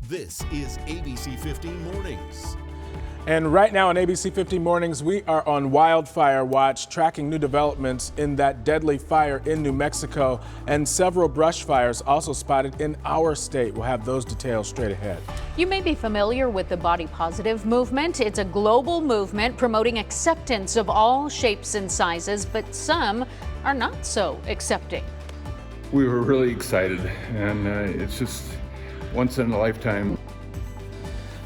This is ABC 15 Mornings. And right now on ABC 15 Mornings, we are on wildfire watch, tracking new developments in that deadly fire in New Mexico, and several brush fires also spotted in our state. We'll have those details straight ahead. You may be familiar with the body positive movement. It's a global movement promoting acceptance of all shapes and sizes, but some are not so accepting. We were really excited, and it's just once in a lifetime.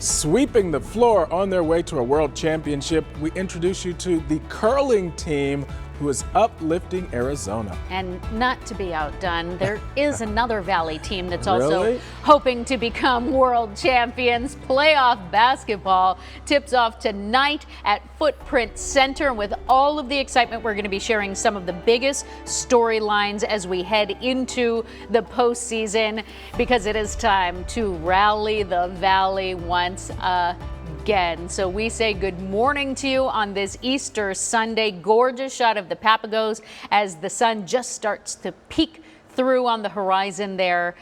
Sweeping the floor on their way to a world championship, we introduce you to the curling team who is uplifting Arizona. And not to be outdone, there is another Valley team that's Really? also hoping to become world champions. Playoff basketball tips off tonight at Footprint Center. With all of the excitement, we're going to be sharing some of the biggest storylines as we head into the postseason, because it is time to rally the Valley once again. So we say good morning to you on this Easter Sunday. Gorgeous shot of the Papagos as the sun just starts to peek through on the horizon there.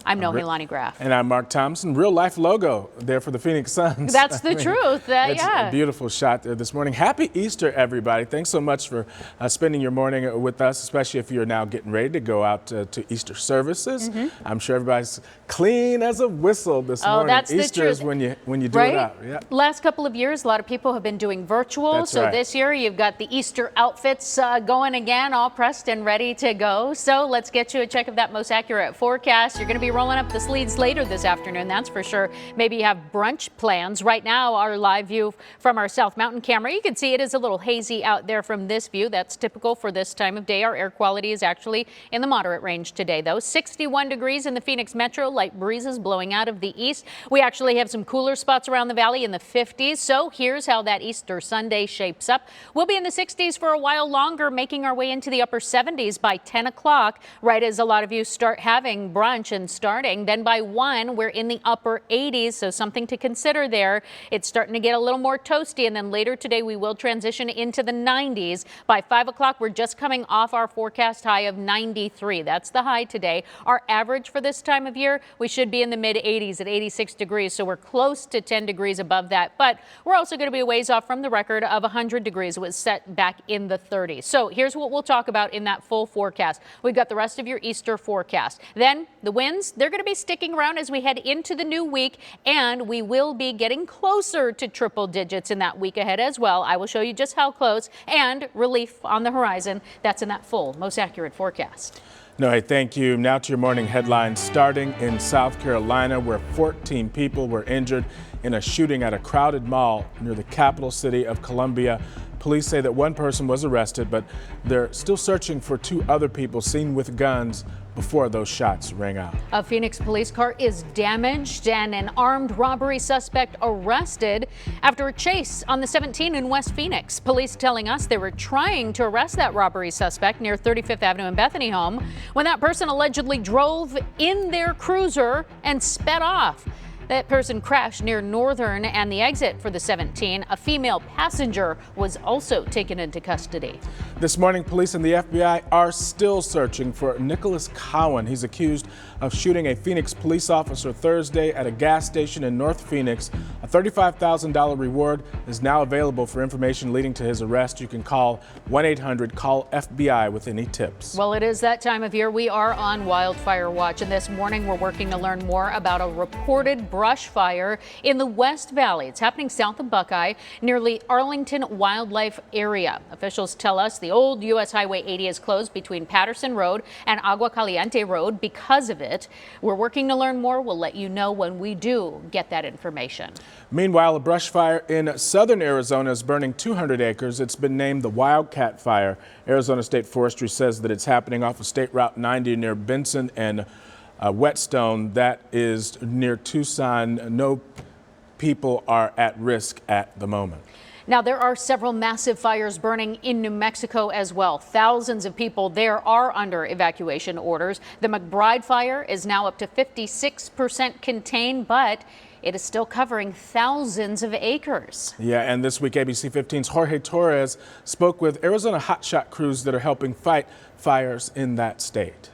I'm Nohelani Graff. And I'm Mark Thompson. Real life logo there for the Phoenix Suns. That's the truth. It's Yeah. a beautiful shot there this morning. Happy Easter, everybody. Thanks so much for spending your morning with us, especially if you're now getting ready to go out to Easter services. I'm sure everybody's clean as a whistle this morning. That's the Easter truth. is when you do Right? it out. Yeah. Last couple of years, a lot of people have been doing virtual. That's so right. this year, you've got the Easter outfits going again, all pressed and ready to go. So let's get you a check of that most accurate forecast. You're going to be rolling up the sleeves later this afternoon, that's for sure. Maybe you have brunch plans. Right now, our live view from our South Mountain camera, you can see it is a little hazy out there from this view. That's typical for this time of day. Our air quality is actually in the moderate range today, though. 61 degrees in the Phoenix metro, light breezes blowing out of the east. We actually have some cooler spots around the valley in the 50s. So here's how that Easter Sunday shapes up. We'll be in the 60s for a while longer, making our way into the upper 70s by 10 o'clock, right as a lot of you start having brunch and starting. Then by 1, we're in the upper 80s, so something to consider there. It's starting to get a little more toasty, and then later today we will transition into the 90s. By 5 o'clock, we're just coming off our forecast high of 93. That's the high today. Our average for this time of year, we should be in the mid 80s at 86 degrees, so we're close to 10 degrees above that. But we're also going to be a ways off from the record of 100 degrees. It was set back in the 30s. So here's what we'll talk about in that full forecast. We've got the rest of your Easter forecast. Then the winds, they're going to be sticking around as we head into the new week, and we will be getting closer to triple digits in that week ahead as well. I will show you just how close, and relief on the horizon. That's in that full, most accurate forecast. No, hey, thank you. Now to your morning headlines. Starting in South Carolina, where 14 people were injured in a shooting at a crowded mall near the capital city of Columbia. Police say that one person was arrested, but they're still searching for 2 other people seen with guns before those shots rang out. A Phoenix police car is damaged and an armed robbery suspect arrested after a chase on the 17 in West Phoenix. Police telling us they were trying to arrest that robbery suspect near 35th Avenue and Bethany home when that person allegedly drove in their cruiser and sped off. That person crashed near Northern and the exit for the 17. A female passenger was also taken into custody. This morning, police and the FBI are still searching for Nicholas Cowan. He's accused of shooting a Phoenix police officer Thursday at a gas station in North Phoenix. A $35,000 reward is now available for information leading to his arrest. You can call 1-800-CALL-FBI with any tips. Well, it is that time of year. We are on wildfire watch, and this morning we're working to learn more about a reported brush fire in the West Valley. It's happening south of Buckeye, near the Arlington Wildlife Area. Officials tell us the old U.S. Highway 80 is closed between Patterson Road and Agua Caliente Road because of it. We're working to learn more. We'll let you know when we do get that information. Meanwhile, a brush fire in southern Arizona is burning 200 acres. It's been named the Wildcat Fire. Arizona State Forestry says that it's happening off of State Route 90 near Benson and Whetstone. That is near Tucson. No people are at risk at the moment. Now, there are several massive fires burning in New Mexico as well. Thousands of people there are under evacuation orders. The McBride fire is now up to 56% contained, but it is still covering thousands of acres. Yeah, and this week ABC 15's Jorge Torres spoke with Arizona hotshot crews that are helping fight fires in that state.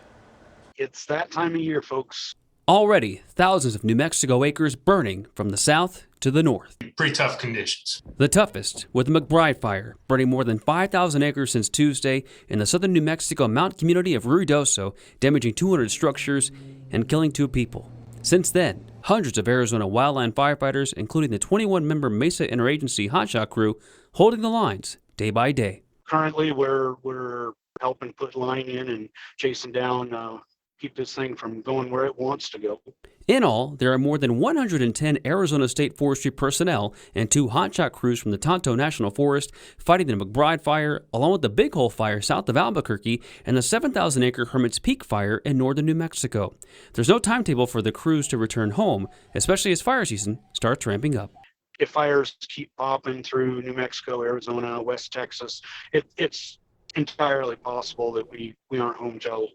It's that time of year, folks. Already, thousands of New Mexico acres burning from the south to the north. Pretty tough conditions. The toughest, with the McBride Fire, burning more than 5,000 acres since Tuesday in the southern New Mexico mountain community of Ruidoso, damaging 200 structures and killing 2 people. Since then, hundreds of Arizona wildland firefighters, including the 21-member Mesa Interagency Hotshot crew, holding the lines day by day. Currently, we're helping put line in and chasing down, keep this thing from going where it wants to go. In all, there are more than 110 Arizona State Forestry personnel and 2 hotshot crews from the Tonto National Forest fighting the McBride Fire, along with the Big Hole Fire south of Albuquerque and the 7,000-acre Hermit's Peak Fire in northern New Mexico. There's no timetable for the crews to return home, especially as fire season starts ramping up. If fires keep popping through New Mexico, Arizona, West Texas, it's entirely possible that we aren't home till,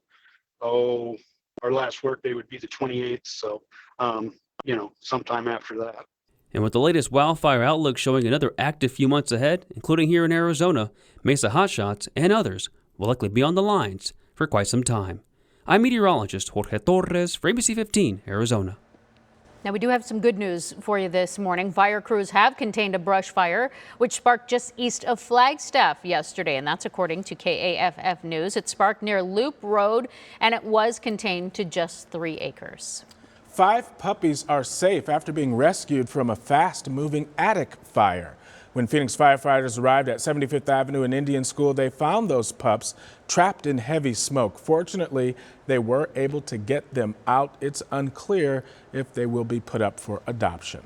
our last work day would be the 28th, so, sometime after that. And with the latest wildfire outlook showing another active few months ahead, including here in Arizona, Mesa Hotshots and others will likely be on the lines for quite some time. I'm meteorologist Jorge Torres for ABC15 Arizona. Now, we do have some good news for you this morning. Fire crews have contained a brush fire, which sparked just east of Flagstaff yesterday, and that's according to KAFF News. It sparked near Loop Road, and it was contained to just 3 acres. 5 puppies are safe after being rescued from a fast-moving attic fire. When Phoenix firefighters arrived at 75th Avenue and Indian School, they found those pups trapped in heavy smoke. Fortunately, they were able to get them out. It's unclear if they will be put up for adoption.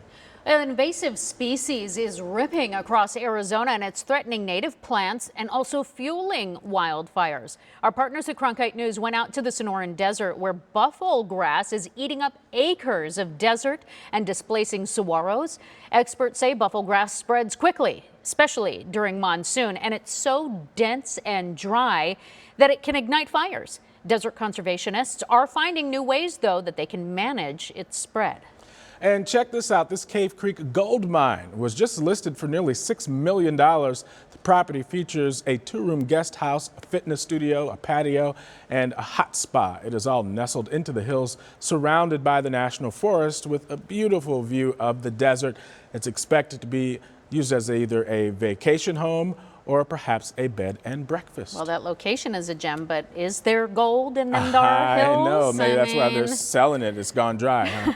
An invasive species is ripping across Arizona, and it's threatening native plants and also fueling wildfires. Our partners at Cronkite News went out to the Sonoran Desert, where buffalo grass is eating up acres of desert and displacing saguaros. Experts say buffalo grass spreads quickly, especially during monsoon, and it's so dense and dry that it can ignite fires. Desert conservationists are finding new ways, though, that they can manage its spread. And check this out. This Cave Creek gold mine was just listed for nearly $6 million. The property features a 2-room guest house, a fitness studio, a patio, and a hot spa. It is all nestled into the hills, surrounded by the National Forest with a beautiful view of the desert. It's expected to be used as either a vacation home or perhaps a bed and breakfast. Well, that location is a gem, but is there gold in them dark hills? I know, maybe that's why they're selling it. It's gone dry, huh?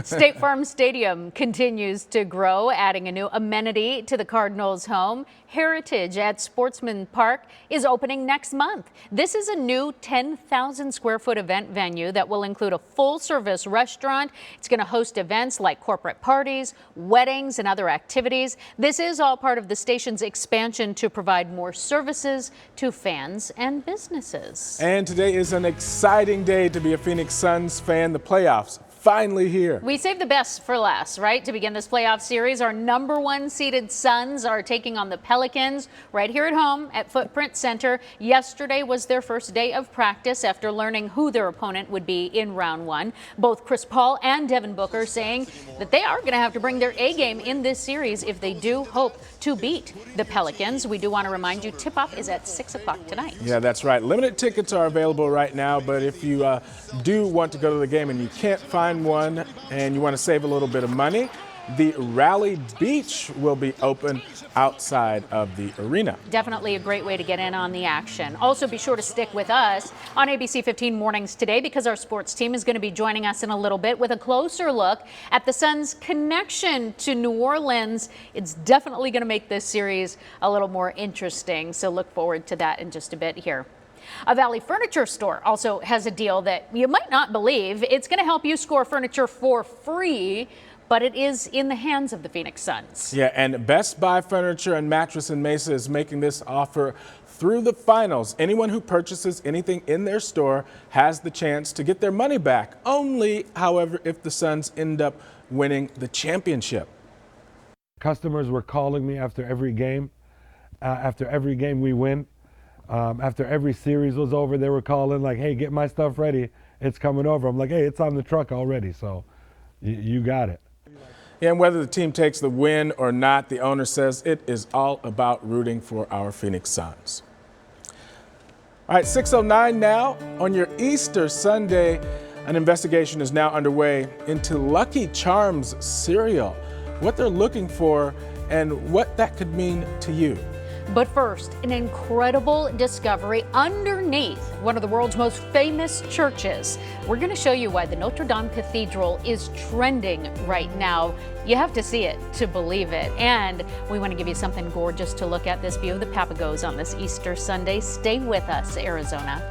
State Farm Stadium continues to grow, adding a new amenity to the Cardinals' home. Heritage at Sportsman Park is opening next month. This is a new 10,000 square foot event venue that will include a full service restaurant. It's going to host events like corporate parties, weddings, and other activities. This is all part of the station's expansion to provide more services to fans and businesses. And today is an exciting day to be a Phoenix Suns fan. The playoffs finally here. We saved the best for last, right? To begin this playoff series, our #1 seeded Suns are taking on the Pelicans right here at home at Footprint Center. Yesterday was their first day of practice after learning who their opponent would be in round 1. Both Chris Paul and Devin Booker saying that they are going to have to bring their A game in this series if they do hope to beat the Pelicans. We do want to remind you, tip-off is at 6 o'clock tonight. Yeah, that's right. Limited tickets are available right now, but if you do want to go to the game and you can't find one and you want to save a little bit of money, the Rally Beach will be open outside of the arena. Definitely a great way to get in on the action. Also, be sure to stick with us on ABC15 Mornings today, because our sports team is going to be joining us in a little bit with a closer look at the Suns' connection to New Orleans. It's definitely going to make this series a little more interesting, so look forward to that in just a bit here. A Valley Furniture store also has a deal that you might not believe. It's going to help you score furniture for free, but it is in the hands of the Phoenix Suns. Yeah, and Best Buy Furniture and Mattress in Mesa is making this offer through the finals. Anyone who purchases anything in their store has the chance to get their money back. Only, however, if the Suns end up winning the championship. Customers were calling me after every game. After every game we win. After every series was over, they were calling like, hey, get my stuff ready. It's coming over. I'm like, hey, it's on the truck already, so you got it. And whether the team takes the win or not, the owner says it is all about rooting for our Phoenix Suns. All right, 6:09 now on your Easter Sunday. An investigation is now underway into Lucky Charms cereal, what they're looking for, and what that could mean to you. But first, an incredible discovery underneath one of the world's most famous churches. We're going to show you why the Notre Dame Cathedral is trending right now. You have to see it to believe it. And we want to give you something gorgeous to look at, this view of the Papagos on this Easter Sunday. Stay with us, Arizona.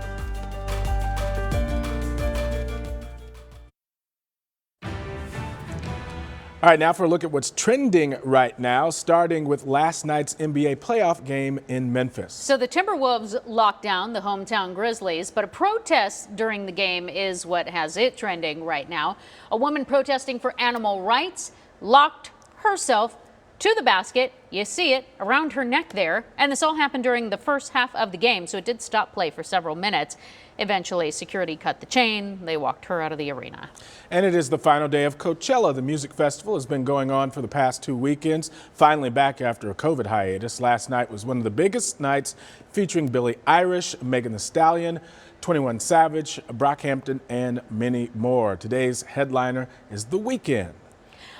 All right, now for a look at what's trending right now, starting with last night's NBA playoff game in Memphis. So the Timberwolves locked down the hometown Grizzlies, but a protest during the game is what has it trending right now. A woman protesting for animal rights locked herself to the basket. You see it around her neck there. And this all happened during the first half of the game, so it did stop play for several minutes. Eventually, security cut the chain. They walked her out of the arena. And it is the final day of Coachella. The music festival has been going on for the past 2 weekends, finally back after a COVID hiatus. Last night was one of the biggest nights, featuring Billie Eilish, Megan Thee Stallion, 21 Savage, Brockhampton, and many more. Today's headliner is The Weeknd.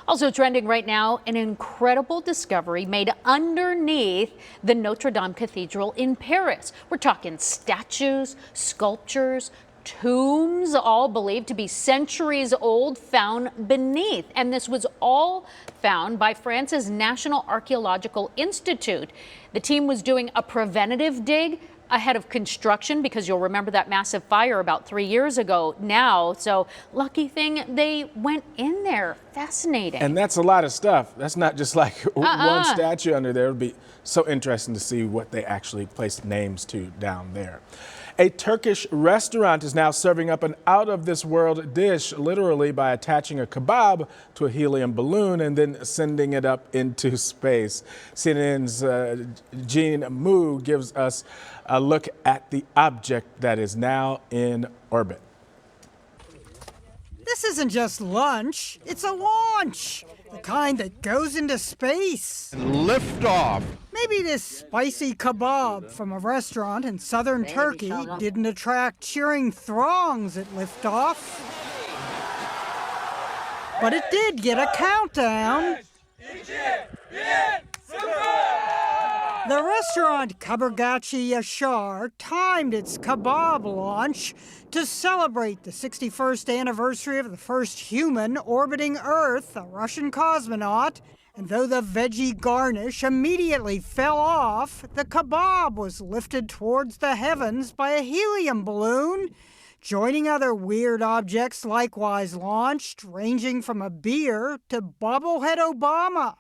Also trending right now, an incredible discovery made underneath the Notre Dame Cathedral in Paris. We're talking statues, sculptures, tombs, all believed to be centuries old, found beneath. And this was all found by France's National Archaeological Institute. The team was doing a preventative dig ahead of construction, because you'll remember that massive fire about 3 years ago now. So lucky thing they went in there. Fascinating. And that's a lot of stuff. That's not just like one statue under there. It would be so interesting to see what they actually placed names to down there. A Turkish restaurant is now serving up an out-of-this-world dish, literally by attaching a kebab to a helium balloon and then sending it up into space. CNN's Jean Mu gives us a look at the object that is now in orbit. This isn't just lunch, it's a launch. The kind that goes into space. Lift off. Maybe this spicy kebab from a restaurant in southern Turkey didn't attract cheering throngs at liftoff. But it did get a countdown. The restaurant Kaburgachi Yashar timed its kebab launch to celebrate the 61st anniversary of the first human orbiting Earth, a Russian cosmonaut. And though the veggie garnish immediately fell off, the kebab was lifted towards the heavens by a helium balloon, joining other weird objects likewise launched, ranging from a beer to bobblehead Obama.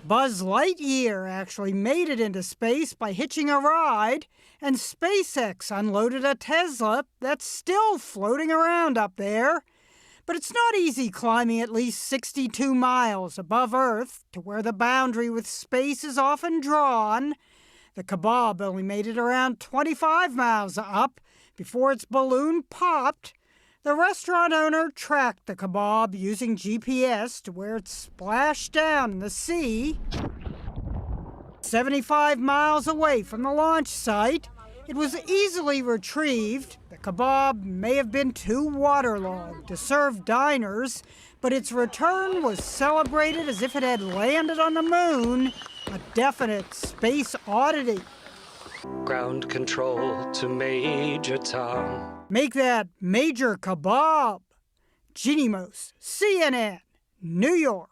Buzz Lightyear actually made it into space by hitching a ride, and SpaceX unloaded a Tesla that's still floating around up there. But it's not easy climbing at least 62 miles above Earth to where the boundary with space is often drawn. The kebab only made it around 25 miles up before its balloon popped. The restaurant owner tracked the kebab using GPS to where it splashed down in the sea. 75 miles away from the launch site, it was easily retrieved. The kebab may have been too waterlogged to serve diners, but its return was celebrated as if it had landed on the moon, a definite space oddity. Ground control to Major Tom. Make that Major Kebab. Jeannie Mose, CNN, New York.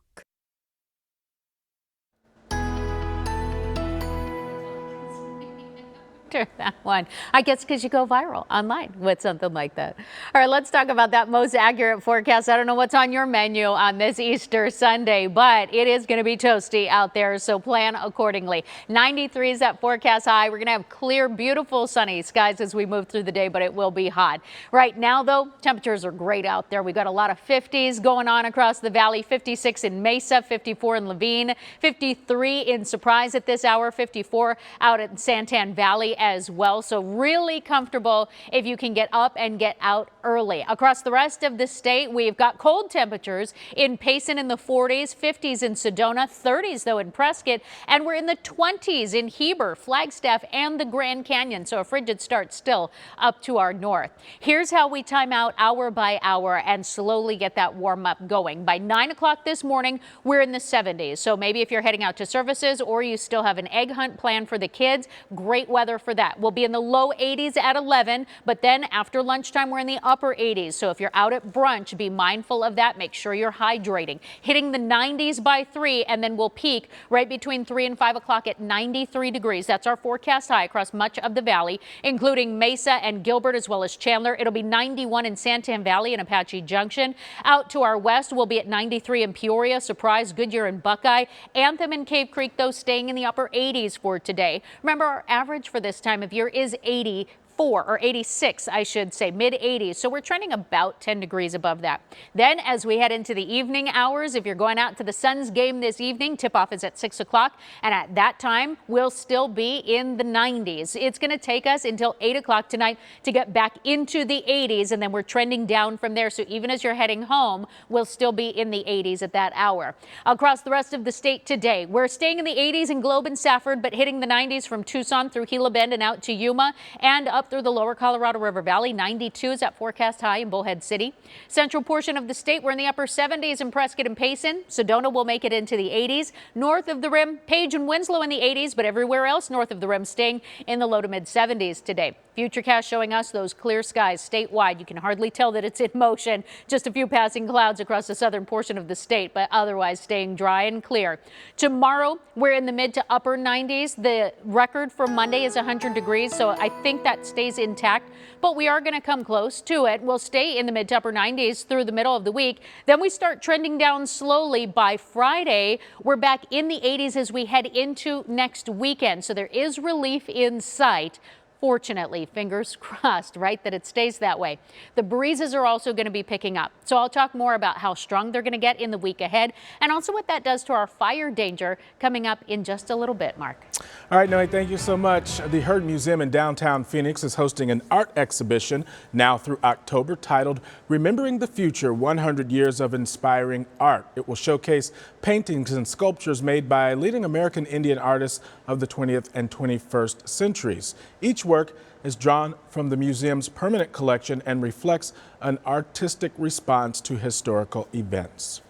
That one. I guess because you go viral online with something like that. All right, let's talk about that most accurate forecast. I don't know what's on your menu on this Easter Sunday, but it is going to be toasty out there, so plan accordingly. 93 is that forecast high. We're going to have clear, beautiful, sunny skies as we move through the day, but it will be hot. Right now, though, temperatures are great out there. We've got a lot of 50s going on across the valley. 56 in Mesa, 54 in Levine, 53 in Surprise at this hour, 54 out in Santan Valley as well. So really comfortable if you can get up and get out early. Across the rest of the state, we've got cold temperatures in Payson in the 40s, 50s in Sedona, 30s though in Prescott, and we're in the 20s in Heber, Flagstaff, and the Grand Canyon. So a frigid start still up to our north. Here's how we time out hour by hour and slowly get that warm up going. By 9 o'clock this morning, we're in the 70s. So maybe if you're heading out to services or you still have an egg hunt planned for the kids, great weather for that. We'll be in the low 80s at 11, but then after lunchtime, we're in the upper 80s. So if you're out at brunch, be mindful of that. Make sure you're hydrating. Hitting the 90s by 3, and then we'll peak right between 3 and 5 o'clock at 93 degrees. That's our forecast high across much of the valley, including Mesa and Gilbert as well as Chandler. It'll be 91 in Santan Valley and Apache Junction. Out to our west, we'll be at 93 in Peoria, Surprise, Goodyear, and Buckeye. Anthem and Cave Creek, though, staying in the upper 80s for today. Remember, our average for this time of year is 84 or 86, I should say, mid 80s. So we're trending about 10 degrees above that. Then as we head into the evening hours, if you're going out to the Suns game this evening, tip off is at 6 o'clock. And at that time, we'll still be in the 90s. It's going to take us until 8 o'clock tonight to get back into the 80s. And then we're trending down from there. So even as you're heading home, we'll still be in the 80s at that hour. Across the rest of the state today, we're staying in the 80s in Globe and Safford, but hitting the 90s from Tucson through Gila Bend and out to Yuma and up through the lower Colorado River Valley. 92 is at forecast high in Bullhead City. Central portion of the state, we're in the upper 70s in Prescott and Payson. Sedona will make it into the 80s. North of the rim, Page and Winslow in the 80s, but everywhere else north of the rim staying in the low to mid 70s today. Futurecast showing us those clear skies statewide. You can hardly tell that it's in motion. Just a few passing clouds across the southern portion of the state, but otherwise staying dry and clear. Tomorrow, we're in the mid to upper 90s. The record for Monday is 100 degrees, so I think that stays intact, but we are going to come close to it. We'll stay in the mid to upper 90s through the middle of the week. Then we start trending down slowly. By Friday, we're back in the 80s as we head into next weekend. So there is relief in sight. Fortunately, fingers crossed, right, that it stays that way. The breezes are also going to be picking up. So I'll talk more about how strong they're going to get in the week ahead and also what that does to our fire danger coming up in just a little bit, Mark. All right, Noe, thank you so much. The Hurd Museum in downtown Phoenix is hosting an art exhibition now through October titled Remembering the Future, 100 Years of Inspiring Art. It will showcase paintings and sculptures made by leading American Indian artists of the 20th and 21st centuries. Each work is drawn from the museum's permanent collection and reflects an artistic response to historical events.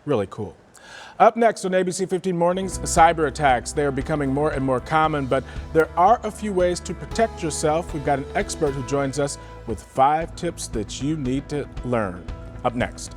Really cool. Up next on ABC 15 Mornings, cyber attacks. They are becoming more and more common, but there are a few ways to protect yourself. We've got an expert who joins us with 5 tips that you need to learn. Up next.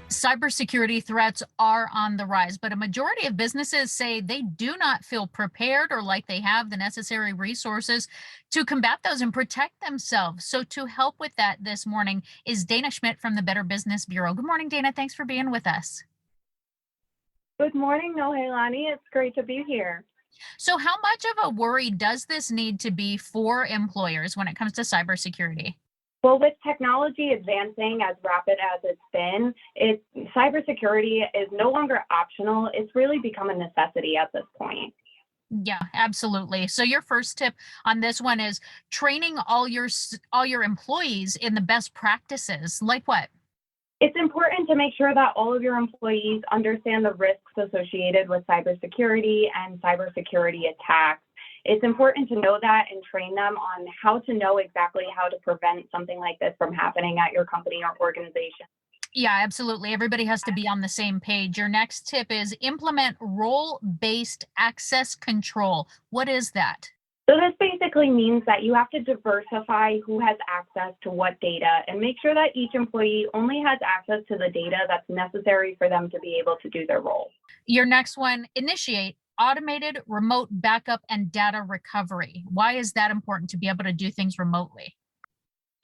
Cybersecurity threats are on the rise, but a majority of businesses say they do not feel prepared or like they have the necessary resources to combat those and protect themselves. So to help with that this morning is Dana Schmidt from the Better Business Bureau. Good morning, Dana. Thanks for being with us. Good morning, Nohelani. It's great to be here. So how much of a worry does this need to be for employers when it comes to cybersecurity? Well, with technology advancing as rapid as it's been, cybersecurity is no longer optional. It's really become a necessity at this point. Yeah, absolutely. So your first tip on this one is training all your employees in the best practices. Like what? It's important to make sure that all of your employees understand the risks associated with cybersecurity and cybersecurity attacks. It's important to know that and train them on how to know exactly how to prevent something like this from happening at your company or organization. Yeah, absolutely. Everybody has to be on the same page. Your next tip is implement role-based access control. What is that? So this basically means that you have to diversify who has access to what data and make sure that each employee only has access to the data that's necessary for them to be able to do their role. Your next one, initiate automated remote backup and data recovery. Why is that important to be able to do things remotely?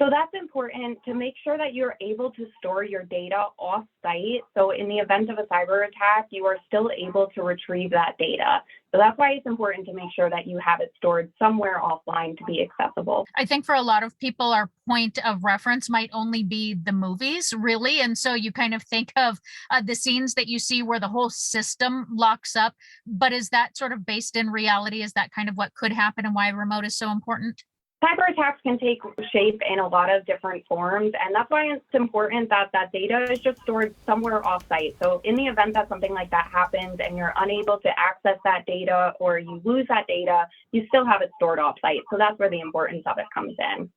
So that's important to make sure that you're able to store your data off-site. So in the event of a cyber attack, you are still able to retrieve that data. So that's why it's important to make sure that you have it stored somewhere offline to be accessible. I think for a lot of people, our point of reference might only be the movies, really. And so you kind of think of the scenes that you see where the whole system locks up. But is that sort of based in reality? Is that kind of what could happen and why remote is so important? Cyber attacks can take shape in a lot of different forms, and that's why it's important that that data is just stored somewhere off-site. So in the event that something like that happens and you're unable to access that data or you lose that data, you still have it stored off-site. So that's where the importance of it comes in.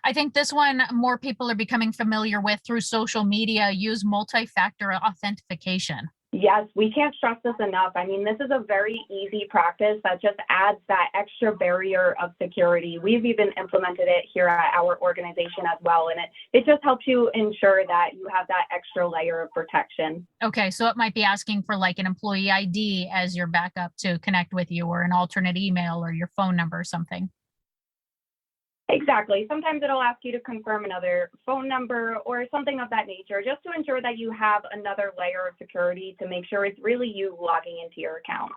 I think this one more people are becoming familiar with through social media. Use multi-factor authentication. Yes, we can't stress this enough. I mean, this is a very easy practice that just adds that extra barrier of security. We've even implemented it here at our organization as well. And it just helps you ensure that you have that extra layer of protection. Okay, so it might be asking for like an employee ID as your backup to connect with you, or an alternate email or your phone number or something. Exactly. Sometimes it'll ask you to confirm another phone number or something of that nature, just to ensure that you have another layer of security to make sure it's really you logging into your account.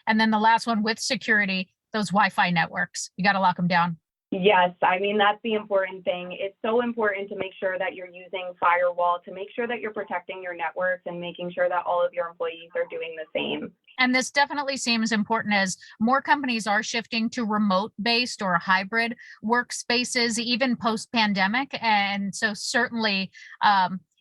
And then the last one with security, those Wi-Fi networks, you got to lock them down. Yes, I mean, that's the important thing. It's so important to make sure that you're using firewall, to make sure that you're protecting your networks and making sure that all of your employees are doing the same. And this definitely seems important as more companies are shifting to remote-based or hybrid workspaces, even post-pandemic. And so certainly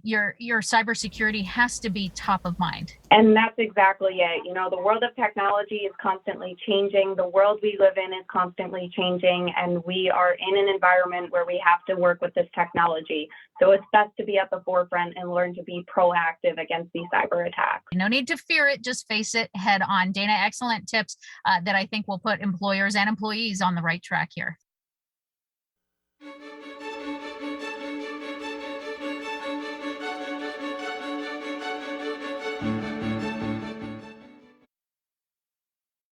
your cybersecurity has to be top of mind. And that's exactly it. You know, the world of technology is constantly changing. The world we live in is constantly changing, and we are in an environment where we have to work with this technology. So it's best to be at the forefront and learn to be proactive against these cyber attacks. No need to fear it, just face it head on. Dana, excellent tips that I think will put employers and employees on the right track here.